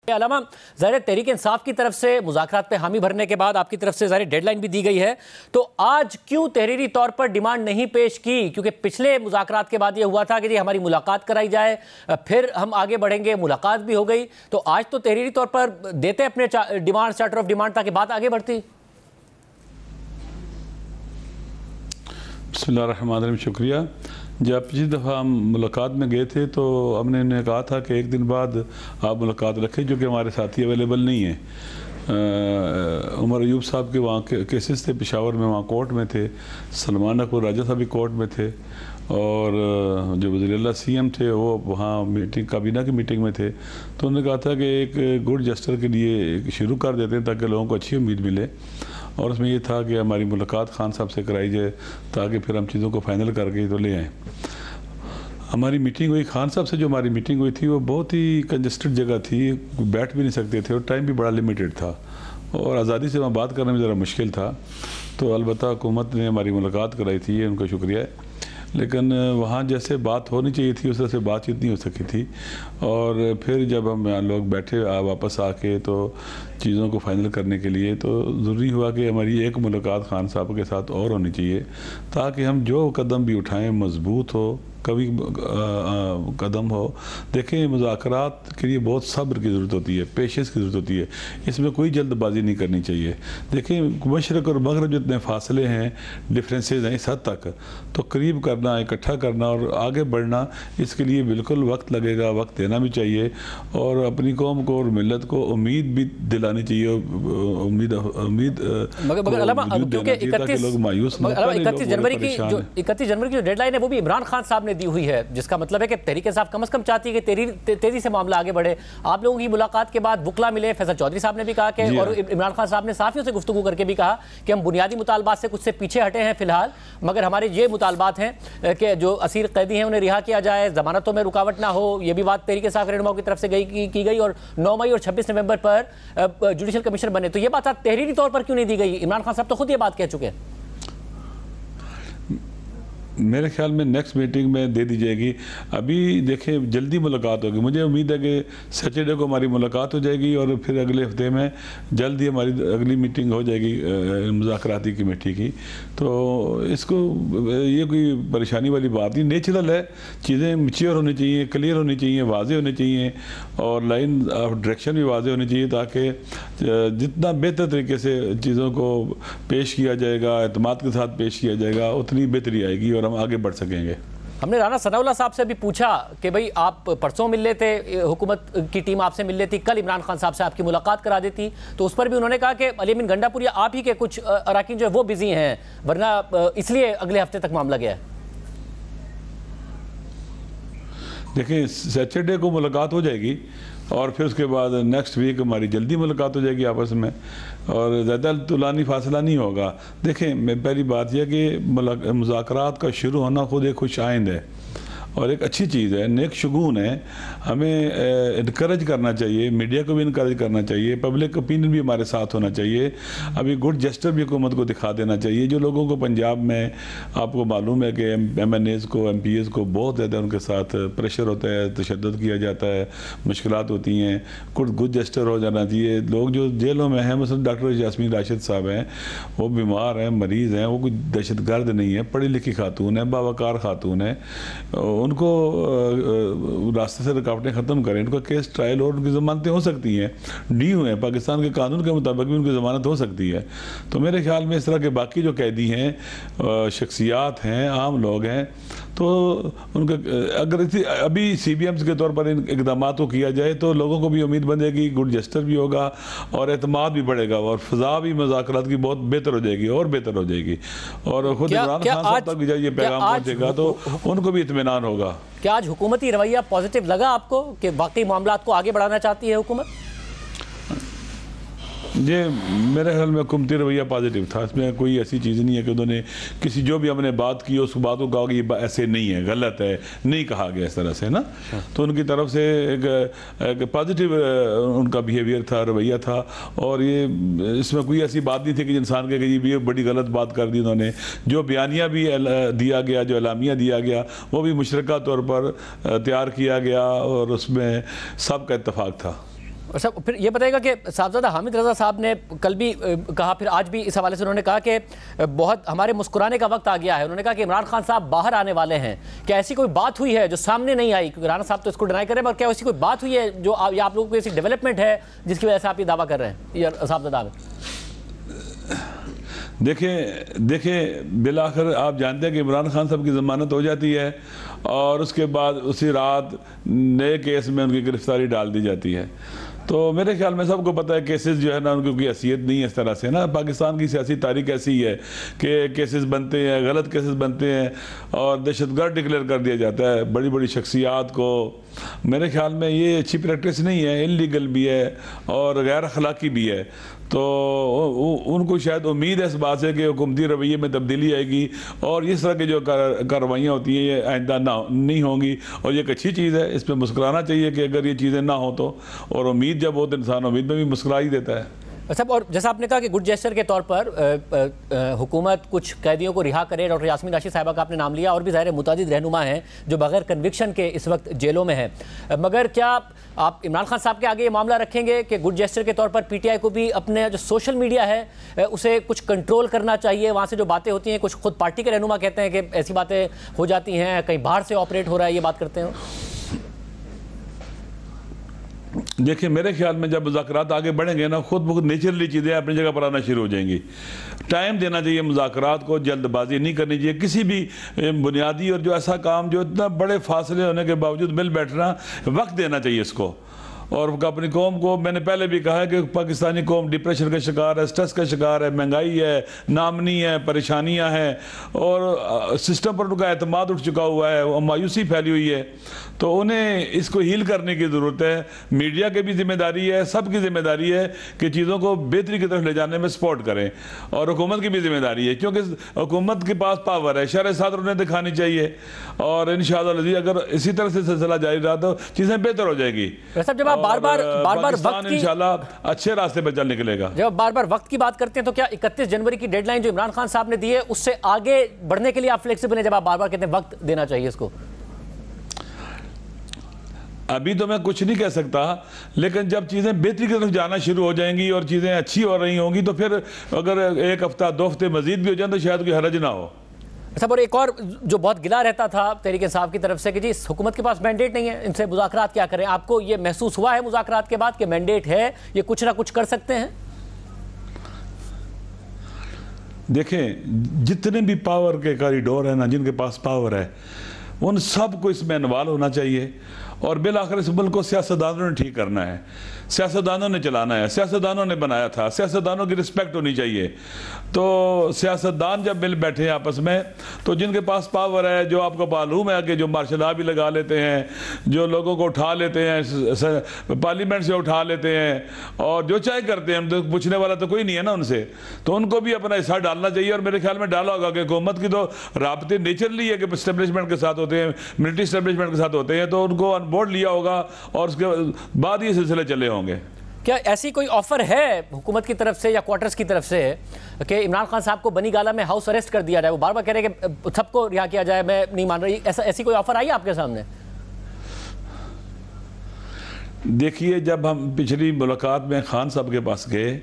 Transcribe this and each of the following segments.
अलामा ज़ाहिर तहरीक इंसाफ की तरफ से मुज़ाकरात पे हामी भरने के बाद आपकी तरफ से ज़ाहिर डेडलाइन भी दी गई है, तो आज क्यों तहरीरी तौर पर डिमांड नहीं पेश की? क्योंकि पिछले मुज़ाकरात के बाद ये हुआ था कि जी हमारी मुलाकात कराई जाए, फिर हम आगे बढ़ेंगे, मुलाकात भी हो गई, तो आज तो तहरीरी तौर पर देते अपने डिमांड, चार्टर ऑफ डिमांड, ताकि बात आगे बढ़ती। बिस्मिल्लाहिर्रहमानिर्रहीम, शुक्रिया। जब पिछली दफ़ा हम मुलाकात में गए थे तो हमने उन्हें कहा था कि एक दिन बाद आप मुलाकात रखें, जो कि हमारे साथी अवेलेबल नहीं हैं। उमर अयूब साहब के वहाँ केसेस थे पेशावर में, वहाँ कोर्ट में थे। सलमान अकबर राजा साहब भी कोर्ट में थे, और जो वज़ीर-ए-आला CM थे वो वहाँ मीटिंग, काबीना की मीटिंग में थे। तो उन्होंने कहा था कि एक गुड जस्टर के लिए शुरू कर देते हैं ताकि लोगों को अच्छी उम्मीद मिले, और उसमें ये था कि हमारी मुलाकात खान साहब से कराई जाए ताकि फिर हम चीज़ों को फाइनल करके तो ले आएँ। हमारी मीटिंग हुई खान साहब से, जो हमारी मीटिंग हुई थी वो बहुत ही कंजस्टेड जगह थी, बैठ भी नहीं सकते थे और टाइम भी बड़ा लिमिटेड था और आज़ादी से वहाँ बात करने में ज़रा मुश्किल था। तो अलबत्ता हुकूमत ने हमारी मुलाकात कराई थी, ये उनका शुक्रिया है, लेकिन वहाँ जैसे बात होनी चाहिए थी उस तरह से बातचीत नहीं हो सकी थी। और फिर जब हम लोग बैठे वापस आके तो चीज़ों को फाइनल करने के लिए, तो ज़रूरी हुआ कि हमारी एक मुलाकात खान साहब के साथ और होनी चाहिए ताकि हम जो कदम भी उठाएं मजबूत हो, कभी कदम हो। देखें, मुज़ाकरात के लिए बहुत सब्र की ज़रूरत होती है, पेशेंस की ज़रूरत होती है, इसमें कोई जल्दबाजी नहीं करनी चाहिए। देखें, मशरक़ और मगरब जितने फासले हैं, डिफरेंसेस हैं इस हद तक, तो करीब करना, इकट्ठा करना और आगे बढ़ना, इसके लिए बिल्कुल वक्त लगेगा, वक्त देना भी चाहिए और अपनी कौम को और मिलत को उम्मीद भी दिलानी चाहिए। उम्मीद क्योंकि 31 जनवरी की जो डेडलाइन है वो भी इमरान खान साहब ने दी हुई है, जिसका मतलब है कि तहरीक इंसाफ कम से कम चाहती है कि तेजी से मामला आगे बढ़े। आप लोगों की मुलाकात के बाद वुकला मिले, फैसल चौधरी साहब ने भी कहा कि, और इमरान खान साहब ने साफियों से गुफ्तगू करके भी कहा कि हम बुनियादी मुतालबात से कुछ से पीछे हटे हैं फिलहाल, मगर हमारे ये मुतालबात हैं कि जो असीर कैदी हैं उन्हें रिहा किया जाए, जमानतों में रुकावट ना हो। ये भी बात तहरीक इंसाफ रहनुमाओं की तरफ से की गई और 9 मई और 26 नवंबर पर जुडिशल कमीशन बने। तो ये बात तहरीरी तौर पर क्यों नहीं दी गई? इमरान खान साहब तो खुद ये बात कह चुके हैं। मेरे ख्याल में नेक्स्ट मीटिंग में दे दी जाएगी। अभी देखें, जल्दी मुलाकात होगी, मुझे उम्मीद है कि सैटरडे को हमारी मुलाकात हो जाएगी और फिर अगले हफ्ते में जल्द ही हमारी अगली मीटिंग हो जाएगी मुज़ाकराती कमेटी की। तो इसको ये कोई परेशानी वाली बात नहीं, नेचुरल है। चीज़ें मैच्योर होनी चाहिए, क्लियर होनी चाहिए, वाज़े होनी चाहिए और लाइन ऑफ डायरेक्शन भी वाज़े होनी चाहिए ताकि जितना बेहतर तरीके से चीज़ों को पेश किया जाएगा, एतमाद के साथ पेश किया जाएगा, उतनी बेहतरी आएगी और हम आगे बढ़ सकेंगे। हमने राना सनाउल्लाह साहब से भी पूछा कि भाई आप परसों मिल लेते, हुकूमत की टीम आपसे मिल लेती, कल इमरान खान साहब से आपकी मुलाकात करा देती, तो उस पर भी उन्होंने कहा कि अली अमीन गंडापुरिया आप ही के कुछ अराकीन जो है वो बिजी हैं, वरना इसलिए अगले हफ्ते तक मामला गया है। देखिए, सैटरडे को मुलाकात हो जाएगी और फिर उसके बाद नेक्स्ट वीक हमारी जल्दी मुलाकात हो जाएगी आपस में और ज़्यादा तुलानी फासला नहीं होगा। देखें, मैं पहली बात यह कि मुज़ाकरात का शुरू होना खुद एक खुश आइंद है और एक अच्छी चीज़ है, नेक शगुन है। हमें इनकरेज करना चाहिए, मीडिया को भी इनकरेज करना चाहिए, पब्लिक ओपिनियन भी हमारे साथ होना चाहिए। अभी गुड जेस्टर भी हुकूमत को दिखा देना चाहिए। जो लोगों को पंजाब में आपको मालूम है कि MNAs को, MPs को बहुत ज़्यादा उनके साथ प्रेशर होता है, तशद्दुद किया जाता है, मुश्किलात होती हैं। कुछ गुड जेस्टर हो जाना चाहिए। लोग जो जेलों में हैं, मसलन डॉक्टर यास्मीन राशिद साहब हैं, वो बीमार हैं, मरीज़ हैं, वो कोई दहशतगर्द नहीं है, पढ़ी लिखी खातून है, बावकार खातून है, उनको रास्ते से रुकावटें ख़त्म करें। उनका केस ट्रायल और उनकी ज़मानतें हो सकती हैं, ड्यू हैं, पाकिस्तान के कानून के मुताबिक भी उनकी ज़मानत हो सकती है। तो मेरे ख्याल में इस तरह के बाकी जो कैदी हैं, शख्सियात हैं, आम लोग हैं, तो उनका अगर अभी CBMs के तौर पर इन इक़दाम को किया जाए तो लोगों को भी उम्मीद बनेगी, गुड जेस्टर भी होगा और एतमाद भी बढ़ेगा और फ़ज़ा भी मुज़ाकरात की बहुत बेहतर हो जाएगी और बेहतर हो जाएगी। और ख़ुद इमरान खान साहब तक भी जब ये पैगाम पहुँचेगा तो उनको भी इत्मीनान होगा। क्या आज हुकूमती रवैया पॉजिटिव लगा आपको कि वाकई मामलात को आगे बढ़ाना चाहती है हुकूमत? ये मेरे ख्याल में हुकूमती रवैया पॉजिटिव था। इसमें कोई ऐसी चीज़ नहीं है कि उन्होंने किसी जो भी हमने बात की उस बात को कहा कि ये ऐसे नहीं है, गलत है, नहीं कहा गया इस तरह से ना। तो उनकी तरफ से एक पॉजिटिव उनका बिहेवियर था, रवैया था। और ये इसमें कोई ऐसी बात नहीं थी कि इंसान के कि ये बड़ी गलत बात कर दी उन्होंने। जो बयानिया भी दिया गया, जो एलामिया दिया गया, वो भी मुशतरका तौर पर तैयार किया गया और उसमें सबका इत्तफाक था। और सब फिर ये बताएगा कि साहबजादा हामिद रज़ा साहब ने कल भी कहा, फिर आज भी इस हवाले से उन्होंने कहा कि बहुत हमारे मुस्कुराने का वक्त आ गया है। उन्होंने कहा कि इमरान खान साहब बाहर आने वाले हैं। क्या ऐसी कोई बात हुई है जो सामने नहीं आई? क्योंकि राना साहब तो इसको डिनाई कर रहे हैं, पर क्या ऐसी कोई बात हुई है जो आप लोगों को ऐसी डेवलपमेंट है जिसकी वजह से आप ये दावा कर रहे हैं साहबजादा में? देखिए बिलाखिर आप जानते हैं कि इमरान खान साहब की ज़मानत हो जाती है और उसके बाद उसी रात नए केस में उनकी गिरफ्तारी डाल दी जाती है। तो मेरे ख्याल में सबको पता है केसेस जो है ना उनकी कोई हैसियत नहीं है इस तरह से ना। पाकिस्तान की सियासी तारीख ऐसी है कि केसेस बनते हैं, गलत केसेस बनते हैं और दहशतगर्द डिक्लेयर कर दिया जाता है बड़ी बड़ी शख्सियात को। मेरे ख्याल में ये अच्छी प्रैक्टिस नहीं है, इल्लीगल भी है और गैर अखलाकी भी है। तो उनको शायद उम्मीद है इस बात से कि हुकूमती रवैये में तब्दीली आएगी और इस तरह की जो कार्रवाइयाँ होती हैं ये आइंदा नहीं होंगी और ये एक अच्छी चीज़ है। इस पर मुस्कुराना चाहिए कि अगर ये चीज़ें ना हो तो, और उम्मीद जब हो तो इंसान उम्मीद में भी मुस्कुरा ही देता है। अच्छा, और जैसा आपने कहा कि गुड जेस्चर के तौर पर हुकूमत कुछ कैदियों को रिहा करे, डॉक्टर यास्मीन राशिद साहिबा का आपने नाम लिया, और भी ज़ाहिर मुतादिद रहनुमा हैं जो बगैर कन्विक्शन के इस वक्त जेलों में हैं। मगर क्या आप इमरान खान साहब के आगे ये मामला रखेंगे कि गुड जेस्चर के तौर पर पीटीआई को भी अपने जो सोशल मीडिया है उसे कुछ कंट्रोल करना चाहिए? वहाँ से जो बातें होती हैं, कुछ खुद पार्टी के रहनुमा कहते हैं कि ऐसी बातें हो जाती हैं, कहीं बाहर से ऑपरेट हो रहा है, ये बात करते हैं। देखिए मेरे ख्याल में जब मुज़ाकरात आगे बढ़ेंगे ना, खुद बहुत नेचुरली चीज़ें अपनी जगह पर आना शुरू हो जाएंगी। टाइम देना चाहिए मुज़ाकरात को, जल्दबाजी नहीं करनी चाहिए किसी भी बुनियादी और जो ऐसा काम जो इतना बड़े फासले होने के बावजूद मिल बैठना, वक्त देना चाहिए इसको। और अपनी कौम को मैंने पहले भी कहा है कि पाकिस्तानी कौम डिप्रेशन का शिकार है, स्ट्रेस का शिकार है, महंगाई है, नामनी है, परेशानियां हैं और सिस्टम पर उनका एतमाद उठ चुका हुआ है और मायूसी फैली हुई है। तो उन्हें इसको हील करने की ज़रूरत है। मीडिया की भी जिम्मेदारी है, सबकी जिम्मेदारी है कि चीज़ों को बेहतरी की तरफ ले जाने में सपोर्ट करें, और हुकूमत की भी जिम्मेदारी है क्योंकि हुकूमत के पास पावर है, शर सादर उन्हें दिखानी चाहिए। और इंशाअल्लाह अगर इसी तरह से सिलसिला जारी रहा तो चीज़ें बेहतर हो जाएगी। जब आप बार बार वक्त की इंशाअल्लाह अच्छे रास्ते पर चल निकलेगा। जब बार बार वक्त की बात करते हैं तो क्या 31 जनवरी की डेडलाइन जो इमरान खान साहब ने दी है उससे आगे बढ़ने के लिए आप फ्लेक्सिबल हैं? जब आप बार बार कहते हैं वक्त देना चाहिए इसको, अभी तो मैं कुछ नहीं कह सकता, लेकिन जब चीज़ें बेहतरी की तरफ जाना शुरू हो जाएंगी और चीज़ें अच्छी हो रही होंगी तो फिर अगर एक हफ्ता 2 हफ्ते मजीद भी हो जाए तो शायद कोई हरज ना हो। अच्छा, और एक और जो बहुत गिला रहता था तहरीक इंसाफ की तरफ से कि जी इस हुकूमत के पास मैंडेट नहीं है, इनसे मुज़ाकरात क्या करें? आपको ये महसूस हुआ है मुज़ाकरात के बाद कि मैंडेट है, ये कुछ ना कुछ कर सकते हैं? देखें जितने भी पावर के कॉरिडोर हैं ना, जिनके पास पावर है उन सब को इसमें इन्वॉल्व होना चाहिए और बिल आखिर इस मुल्क को सियासतदानों ने ठीक करना है, सियासतदानों ने चलाना है, सियासतदानों ने बनाया था, सियासतदानों की रिस्पेक्ट होनी चाहिए। तो सियासतदान जब मिल बैठे हैं आपस में तो जिनके पास पावर है, जो आपको मालूम है कि जो मार्शल लॉ भी लगा लेते हैं, जो लोगों को उठा लेते हैं, पार्लियामेंट से उठा लेते हैं और जो चाहे करते हैं, तो पूछने वाला तो कोई नहीं है ना उनसे, तो उनको भी अपना हिस्सा डालना चाहिए। और मेरे ख्याल में डाला होगा कि हुकूमत की तो राब्ते नेचुरली है कि इस्टेब्लिशमेंट के साथ होते हैं, मिलिट्री इस्टेब्लिशमेंट के साथ होते हैं, तो उनको ऑन बोर्ड लिया होगा और उसके बाद ये सिलसिले चले होंगे। क्या ऐसी कोई ऑफर है हुकूमत की तरफ से या क्वार्टर्स की तरफ से कि इमरान खान साहब को बनी गाला में हाउस अरेस्ट कर दिया जाए? वो बार बार कह रहे हैं कि सबको रिहा किया जाए, मैं नहीं मान रही, ऐसी कोई ऑफर आई आपके सामने? देखिए जब हम पिछली मुलाकात में खान साहब के पास गए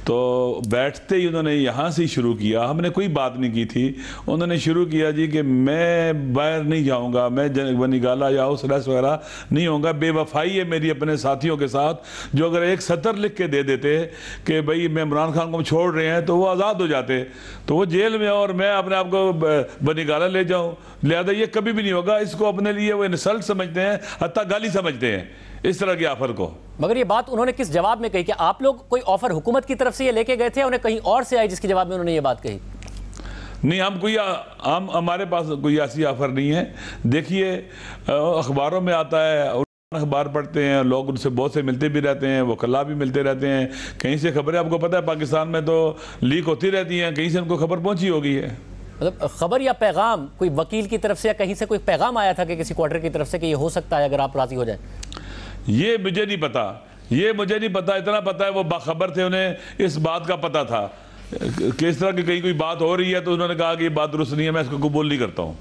तो बैठते ही उन्होंने यहाँ से ही शुरू किया, हमने कोई बात नहीं की थी, उन्होंने शुरू किया जी कि मैं बाहर नहीं जाऊँगा, मैं बनी गाला या हाउस अरेस्ट वगैरह नहीं होगा। बेवफाई है मेरी अपने साथियों के साथ, जो अगर एक सतर लिख के दे देते कि भाई मैं इमरान खान को छोड़ रहे हैं तो वो आज़ाद हो जाते, तो वो जेल में और मैं अपने आप को बनी गाला ले जाऊँ। लिहाजा ये कभी भी नहीं होगा, इसको अपने लिए वो इंसल्ट समझते हैं, हत्ता गाली समझते हैं इस तरह की ऑफर को। मगर ये बात उन्होंने किस जवाब में कही? कि आप लोग कोई ऑफर हुकूमत की तरफ से ये लेके गए थे, उन्हें कहीं और से आई जिसके जवाब में उन्होंने ये बात कही? नहीं, हमारे पास कोई ऐसी ऑफर नहीं है। देखिए अखबारों में आता है, अखबार पढ़ते हैं लोग, उनसे बहुत से मिलते भी रहते हैं, वो कल्ला भी मिलते रहते हैं, कहीं से खबरें आपको पता है पाकिस्तान में तो लीक होती रहती हैं, कहीं से उनको खबर पहुंची होगी है। मतलब खबर या पैगाम कोई वकील की तरफ से या कहीं से कोई पैगाम आया था कि किसी क्वार्टर की तरफ से कि ये हो सकता है अगर आप राजी हो जाए? ये मुझे नहीं पता, इतना पता है वो बाखबर थे, उन्हें इस बात का पता था कि इस तरह की कहीं कोई बात हो रही है तो उन्होंने कहा कि ये बात दुरुस्त नहीं है, मैं इसको कबूल नहीं करता हूँ।